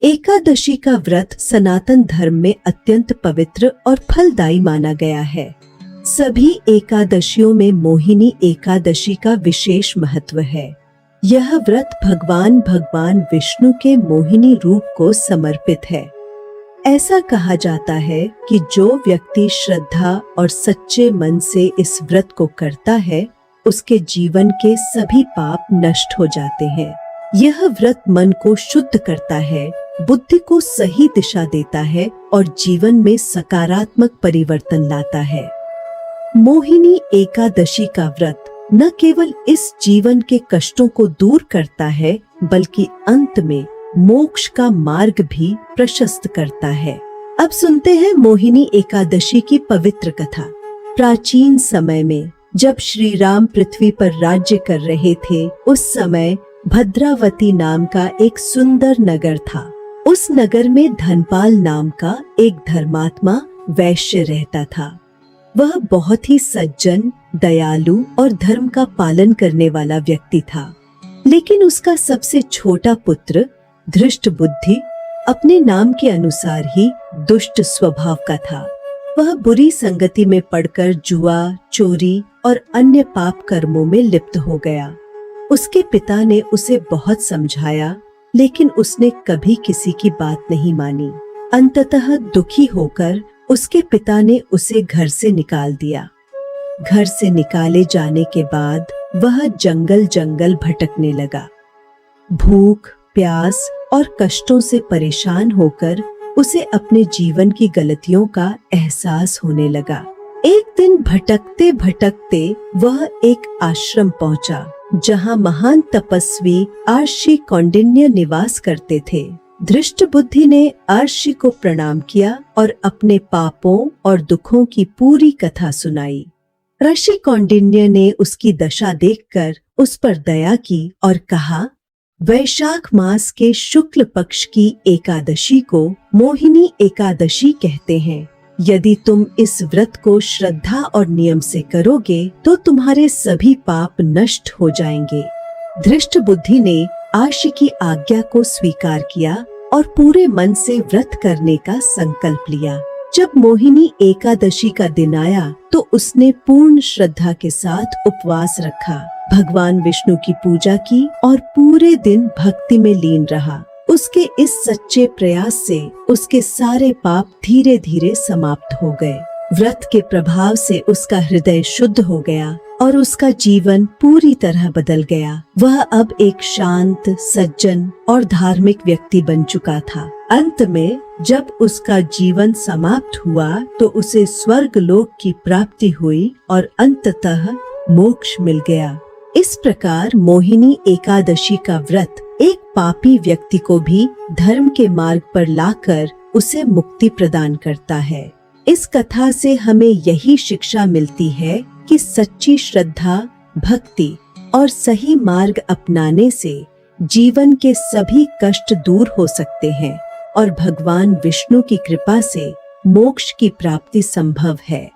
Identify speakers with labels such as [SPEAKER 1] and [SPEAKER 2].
[SPEAKER 1] एकादशी का व्रत सनातन धर्म में अत्यंत पवित्र और फलदायी माना गया है। सभी एकादशियों में मोहिनी एकादशी का विशेष महत्व है। यह व्रत भगवान विष्णु के मोहिनी रूप को समर्पित है। ऐसा कहा जाता है कि जो व्यक्ति श्रद्धा और सच्चे मन से इस व्रत को करता है, उसके जीवन के सभी पाप नष्ट हो जाते हैं। यह व्रत मन को शुद्ध करता है, बुद्धि को सही दिशा देता है और जीवन में सकारात्मक परिवर्तन लाता है। मोहिनी एकादशी का व्रत न केवल इस जीवन के कष्टों को दूर करता है, बल्कि अंत में मोक्ष का मार्ग भी प्रशस्त करता है। अब सुनते हैं मोहिनी एकादशी की पवित्र कथा। प्राचीन समय में जब श्री राम पृथ्वी पर राज्य कर रहे थे, उस समय भद्रावती नाम का एक सुंदर नगर था। उस नगर में धनपाल नाम का एक धर्मात्मा वैश्य रहता था। वह बहुत ही सज्जन, दयालु और धर्म का पालन करने वाला व्यक्ति था। लेकिन उसका सबसे छोटा पुत्र धृष्ट बुद्धि अपने नाम के अनुसार ही दुष्ट स्वभाव का था। वह बुरी संगति में पड़कर जुआ, चोरी और अन्य पाप कर्मों में लिप्त हो गया। उसके पिता ने उसे बहुत समझाया, लेकिन उसने कभी किसी की बात नहीं मानी। अंततः दुखी होकर उसके पिता ने उसे घर से निकाल दिया। घर से निकाले जाने के बाद वह जंगल भटकने लगा। भूख, प्यास और कष्टों से परेशान होकर उसे अपने जीवन की गलतियों का एहसास होने लगा। एक दिन भटकते भटकते वह एक आश्रम पहुंचा, जहां महान तपस्वी आर्षि कौंडिन्य निवास करते थे। धृष्ट बुद्धि ने आर्षि को प्रणाम किया और अपने पापों और दुखों की पूरी कथा सुनाई। ऋषि कौंडिन्य ने उसकी दशा देखकर उस पर दया की और कहा, वैशाख मास के शुक्ल पक्ष की एकादशी को मोहिनी एकादशी कहते हैं। यदि तुम इस व्रत को श्रद्धा और नियम से करोगे तो तुम्हारे सभी पाप नष्ट हो जाएंगे। धृष्ट बुद्धि ने आर्षि की आज्ञा को स्वीकार किया और पूरे मन से व्रत करने का संकल्प लिया। जब मोहिनी एकादशी का दिन आया तो उसने पूर्ण श्रद्धा के साथ उपवास रखा, भगवान विष्णु की पूजा की और पूरे दिन भक्ति में लीन रहा। उसके इस सच्चे प्रयास से उसके सारे पाप धीरे धीरे समाप्त हो गए। व्रत के प्रभाव से उसका हृदय शुद्ध हो गया और उसका जीवन पूरी तरह बदल गया। वह अब एक शांत, सज्जन और धार्मिक व्यक्ति बन चुका था। अंत में जब उसका जीवन समाप्त हुआ तो उसे स्वर्ग लोक की प्राप्ति हुई और अंततः मोक्ष मिल गया। इस प्रकार मोहिनी एकादशी का व्रत एक पापी व्यक्ति को भी धर्म के मार्ग पर लाकर उसे मुक्ति प्रदान करता है। इस कथा से हमें यही शिक्षा मिलती है कि सच्ची श्रद्धा, भक्ति और सही मार्ग अपनाने से जीवन के सभी कष्ट दूर हो सकते हैं और भगवान विष्णु की कृपा से मोक्ष की प्राप्ति संभव है।